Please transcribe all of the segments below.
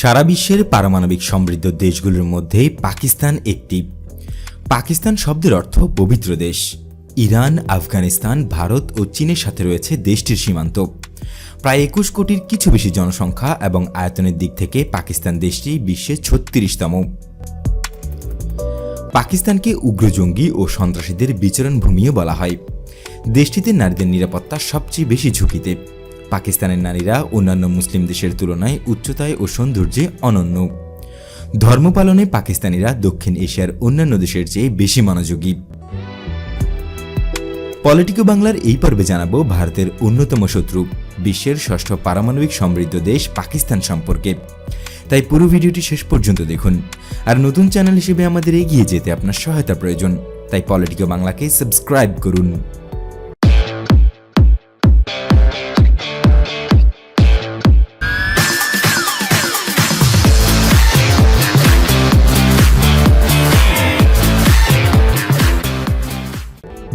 সারা বিশ্বের পারমাণবিক সমৃদ্ধ দেশগুলোর মধ্যে পাকিস্তান একটি। পাকিস্তান শব্দের অর্থ পবিত্র দেশ। ইরান, আফগানিস্তান, ভারত ও চীনের সাথে রয়েছে দেশটির সীমান্ত। প্রায় ২১ কোটির কিছু বেশি জনসংখ্যা এবং আয়তনের দিক থেকে পাকিস্তান দেশটি বিশ্বের ৩৬তম। পাকিস্তানকে উগ্রজঙ্গি ও সন্ত্রাসীদের বিচরণ ভূমিও বলা হয়। দেশটিতে নারীদের নিরাপত্তা সবচেয়ে বেশি ঝুঁকিতে। পাকিস্তানের নারীরা অন্যান্য মুসলিম দেশের তুলনায় উচ্চতায় ও সৌন্দর্যে অনন্য। ধর্ম পালনে পাকিস্তানিরা দক্ষিণ এশিয়ার অন্যান্য দেশের চেয়ে বেশি মনোযোগী। পলিটিকো বাংলার এই পর্বে জানাবো ভারতের অন্যতম শত্রু, বিশ্বের ষষ্ঠ পারমাণবিক সমৃদ্ধ দেশ পাকিস্তান সম্পর্কে। তাই পুরো ভিডিওটি শেষ পর্যন্ত দেখুন। আর নতুন চ্যানেল হিসেবে আমাদের এগিয়ে যেতে আপনার সহায়তা প্রয়োজন, তাই পলিটিকো বাংলাকে সাবস্ক্রাইব করুন।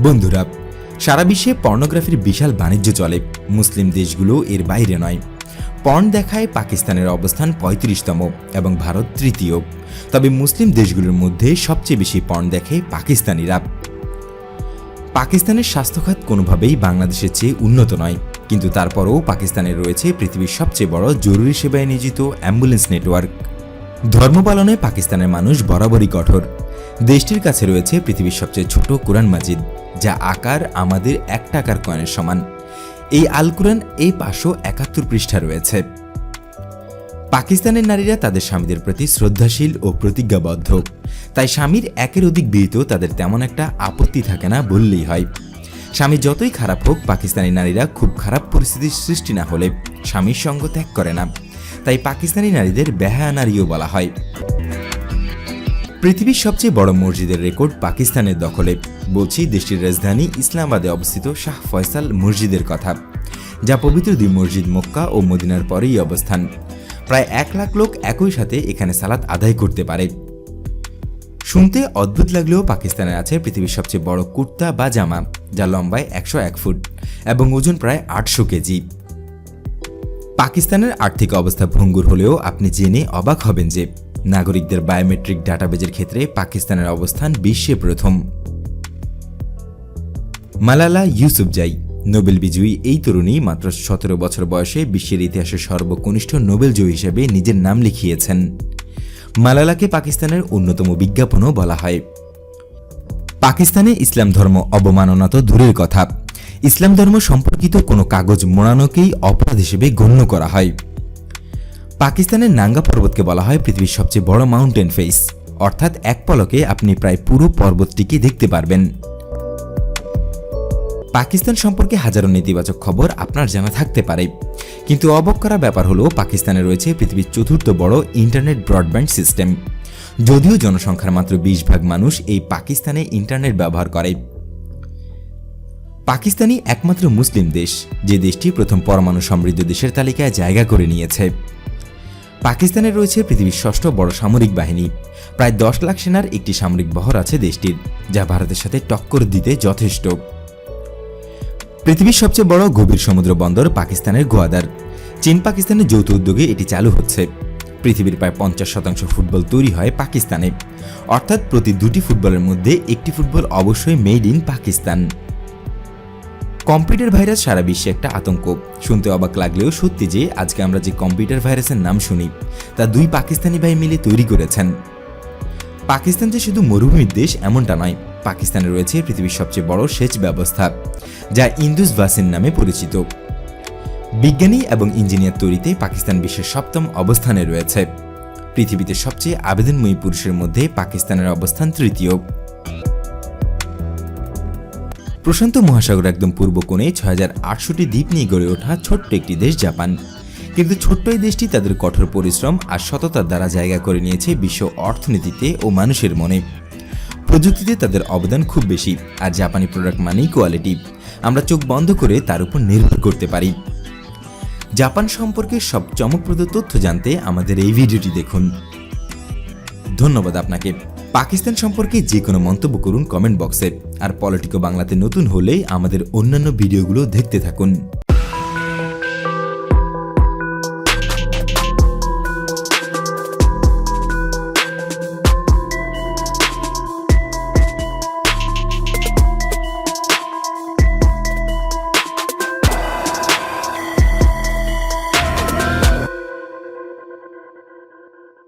বন্ধুরা, সারা বিশ্বে পর্নোগ্রাফির বিশাল বাণিজ্য চলে। মুসলিম দেশগুলো এর বাইরে নয়। পর্ন দেখায় পাকিস্তানের অবস্থান ৩৫তম এবং ভারত তৃতীয়। তবে মুসলিম দেশগুলোর মধ্যে সবচেয়ে বেশি পর্ন দেখে পাকিস্তানিরা। পাকিস্তানের স্বাস্থ্যখাত কোনোভাবেই বাংলাদেশের চেয়ে উন্নত নয়, কিন্তু তারপরও পাকিস্তানের রয়েছে পৃথিবীর সবচেয়ে বড় জরুরি সেবায় নিয়োজিত অ্যাম্বুলেন্স নেটওয়ার্ক। ধর্ম পালনে পাকিস্তানের মানুষ বরাবরই কঠোর। দেশটির কাছে রয়েছে পৃথিবীর সবচেয়ে ছোট কোরআন মাজিদ, যা আকার আমাদের ১ টাকার কয়েনের সমান। এই আল কুরআন ৫৭১ পৃষ্ঠা রয়েছে। পাকিস্তানের নারীরা তাদের স্বামীদের প্রতি শ্রদ্ধাশীল ও প্রতিজ্ঞাবদ্ধ। তাই স্বামীর একের অধিক বিয়েতেও তাদের তেমন একটা আপত্তি থাকে না বললেই হয়। স্বামী যতই খারাপ হোক, পাকিস্তানি নারীরা খুব খারাপ পরিস্থিতির সৃষ্টি না হলে স্বামীর সঙ্গ ত্যাগ করে না। তাই পাকিস্তানি নারীদের বেহায়া নারীও বলা হয়। পৃথিবীর সবচেয়ে বড় মসজিদের রেকর্ড পাকিস্তানের দখলে। বলছি দেশটির রাজধানী ইসলামাবাদে অবস্থিত শাহ ফয়সাল মসজিদের কথা, যা পবিত্র দুই মসজিদ মক্কা ও মদিনার পরেই অবস্থান। প্রায় ১ লাখ লোক একই সাথে এখানে সালাত আদায় করতে পারে। শুনতে অদ্ভুত লাগলেও পাকিস্তানে আছে পৃথিবীর সবচেয়ে বড় কুর্তা বা জামা, যা লম্বায় ১০১ ফুট এবং ওজন প্রায় ৮০০ কেজি। পাকিস্তানের আর্থিক অবস্থা ভঙ্গুর হলেও আপনি জেনে অবাক হবেন যে নাগরিকদের বায়োমেট্রিক ডাটাবেজের ক্ষেত্রে পাকিস্তানের অবস্থান বিশ্বে প্রথম। মালালা ইউসুফজাই, নোবেল বিজয়ী এই তরুণী মাত্র ১৭ বছর বয়সে বিশ্বের ইতিহাসে সর্বকনিষ্ঠ নোবেল জয়ী হিসেবে নিজের নাম লিখিয়েছেন। মালালাকে পাকিস্তানের অন্যতম বিজ্ঞাপনও বলা হয়। পাকিস্তানে ইসলাম ধর্ম অবমাননা তো দূরের কথা, ইসলাম ধর্ম সম্পর্কিত কোনো কাগজ মোড়ানোকেই অপরাধ হিসেবে গণ্য করা হয়। পাকিস্তানের নাঙ্গা পর্বতকে বলা হয় পৃথিবীর সবচেয়ে বড় মাউন্টেন ফেস, অর্থাৎ এক পলকে আপনি প্রায় পুরো পর্বতটিকে দেখতে পারবেন। পাকিস্তান সম্পর্কে হাজারো নেতিবাচক খবর আপনার জানা থাকতে পারে, কিন্তু অবাক করা ব্যাপার হলো পাকিস্তানে রয়েছে পৃথিবীর ৪র্থ বড় ইন্টারনেট ব্রডব্যান্ড সিস্টেম। যদিও জনসংখ্যার মাত্র ২০% মানুষ এই পাকিস্তানে ইন্টারনেট ব্যবহার করে। পাকিস্তানই একমাত্র মুসলিম দেশ যে দেশটি প্রথম পরমাণু সমৃদ্ধ দেশের তালিকায় জায়গা করে নিয়েছে। পাকিস্তানে রয়েছে পৃথিবীর ষষ্ঠ বড় সামরিক বাহিনী। প্রায় ১০ লাখ সেনার একটি সামরিক বহর আছে দেশটির, যা ভারতের সাথে টক্কর দিতে যথেষ্ট। পৃথিবীর সবচেয়ে বড় গভীর সমুদ্র বন্দর পাকিস্তানের গোয়াদার। চীন পাকিস্তানের যৌথ উদ্যোগে এটি চালু হচ্ছে। পৃথিবীর প্রায় ৫০% ফুটবল তৈরি হয় পাকিস্তানে, অর্থাৎ প্রতি ২টি ফুটবলের মধ্যে একটি ফুটবল অবশ্যই made in Pakistan. Computer virus সারা বিশ্বে একটা আতঙ্ক। শুনতে অবাক লাগলেও সত্যি যে আজকে আমরা যে কম্পিউটার ভাইরাসের নাম শুনি তা ২ পাকিস্তানি ভাই মিলে তৈরি করেছেন। পাকিস্তান যে শুধু মরুভূমির দেশ এমনটা নয়, পাকিস্তানে রয়েছে পৃথিবীর সবচেয়ে বড় সেচ ব্যবস্থা, যা ইন্দুস বাসিন নামে পরিচিত। বিজ্ঞানী এবং ইঞ্জিনিয়ার তৈরিতে পাকিস্তান বিশ্বের ৭ম অবস্থানে রয়েছে। পৃথিবীতে সবচেয়ে আবেদনময়ী পুরুষের মধ্যে পাকিস্তানের অবস্থান তৃতীয়। প্রশান্ত মহাসাগর একদম পূর্ব কোণে ৬,৮০০টি দ্বীপ নিয়ে গড়ে ওঠা ছোট্ট একটি দেশ জাপান। কিন্তু ছোট্ট এই দেশটি তাদের কঠোর পরিশ্রম আর সততার দ্বারা জায়গা করে নিয়েছে বিশ্ব অর্থনীতিতে ও মানুষের মনে। প্রযুক্তিতে তাদের অবদান খুব বেশি, আর জাপানি প্রোডাক্ট মানেই কোয়ালিটি। আমরা চোখ বন্ধ করে তার উপর নির্ভর করতে পারি। জাপান সম্পর্কে সব চমকপ্রদ তথ্য জানতে আমাদের এই ভিডিওটি দেখুন। ধন্যবাদ আপনাকে। পাকিস্তান সম্পর্কে যে কোনো মন্তব্য করুন কমেন্ট বক্সে। আর পলিটিকো বাংলাতে নতুন হলে আমাদের অন্যান্য ভিডিওগুলো দেখতে থাকুন।